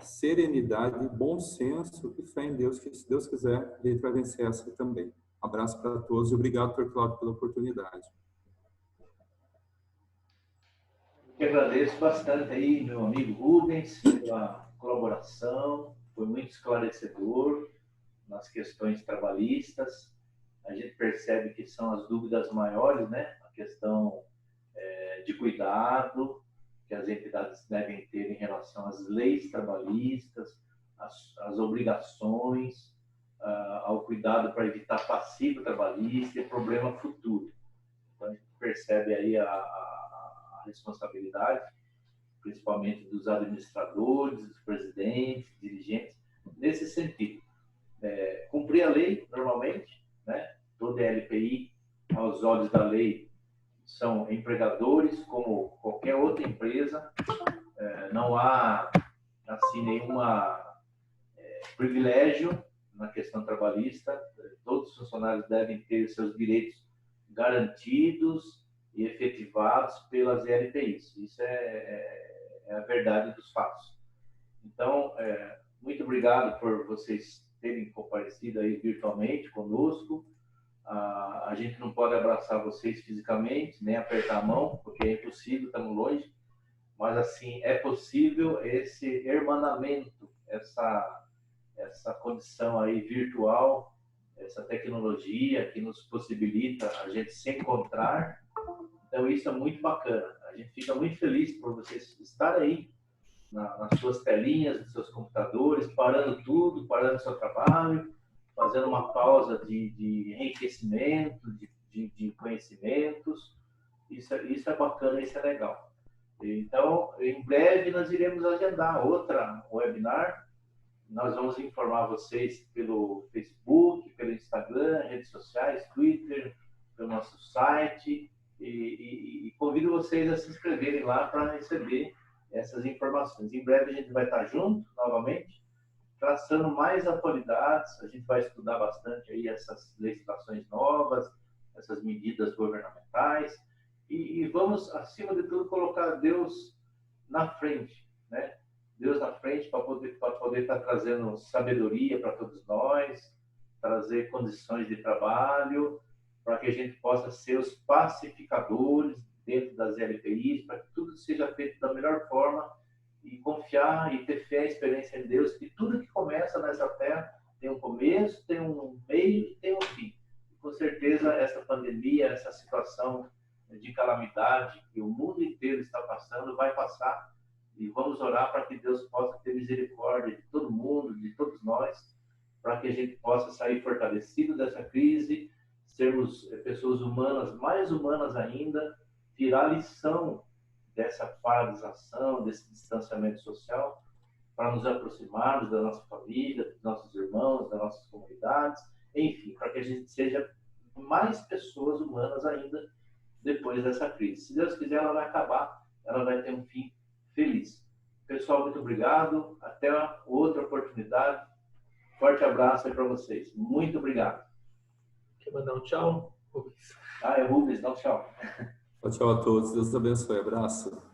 serenidade, bom senso e fé em Deus, que se Deus quiser, a gente vai vencer essa também. Abraço para todos e obrigado, Dr. Cláudio, pela oportunidade. Eu agradeço bastante aí, meu amigo Rubens, pela colaboração, foi muito esclarecedor nas questões trabalhistas. A gente percebe que são as dúvidas maiores, né? A questão de cuidado que as entidades devem ter em relação às leis trabalhistas, às obrigações, ao cuidado para evitar passivo trabalhista e problema futuro. Então, a gente percebe aí a responsabilidade, principalmente dos administradores, dos presidentes, dirigentes, nesse sentido. Cumprir a lei, normalmente, né? Toda LPI, aos olhos da lei, são empregadores, como qualquer outra empresa. Não há, assim, nenhuma privilégio na questão trabalhista. Todos os funcionários devem ter seus direitos garantidos e efetivados pelas LPIs. Isso é a verdade dos fatos. Então, muito obrigado por vocês terem comparecido aí virtualmente conosco. A gente não pode abraçar vocês fisicamente, nem apertar a mão, porque é impossível, estamos longe. Mas, assim, é possível esse hermanamento, essa condição aí virtual, essa tecnologia que nos possibilita a gente se encontrar. Então, isso é muito bacana. A gente fica muito feliz por vocês estarem aí nas suas telinhas, nos seus computadores, parando tudo, parando o seu trabalho, fazendo uma pausa de enriquecimento, de conhecimentos. Isso é bacana, isso é legal. Então, em breve, nós iremos agendar outra webinar. Nós vamos informar vocês pelo Facebook, pelo Instagram, redes sociais, Twitter, pelo nosso site. E convido vocês a se inscreverem lá para receber essas informações. Em breve, a gente vai estar junto novamente, traçando mais atualidades. A gente vai estudar bastante aí essas legislações novas, essas medidas governamentais, e vamos, acima de tudo, colocar Deus na frente, né? Deus na frente para poder estar trazendo sabedoria para todos nós, trazer condições de trabalho, para que a gente possa ser os pacificadores dentro das LPIs, para que tudo seja feito da melhor forma, e confiar e ter fé e experiência em Deus, que tudo que começa nessa terra tem um começo, tem um meio e tem um fim. E, com certeza, essa pandemia, essa situação de calamidade que o mundo inteiro está passando, vai passar, e vamos orar para que Deus possa ter misericórdia de todo mundo, de todos nós, para que a gente possa sair fortalecido dessa crise, sermos pessoas humanas, mais humanas ainda, tirar lição dessa paralisação, desse distanciamento social, para nos aproximarmos da nossa família, dos nossos irmãos, das nossas comunidades, enfim, para que a gente seja mais pessoas humanas ainda depois dessa crise. Se Deus quiser, ela vai acabar, ela vai ter um fim feliz. Pessoal, muito obrigado. Até outra oportunidade. Forte abraço aí para vocês. Muito obrigado. Quer mandar um tchau? É Rubens, dá um tchau. Tchau a todos. Deus abençoe. Abraço.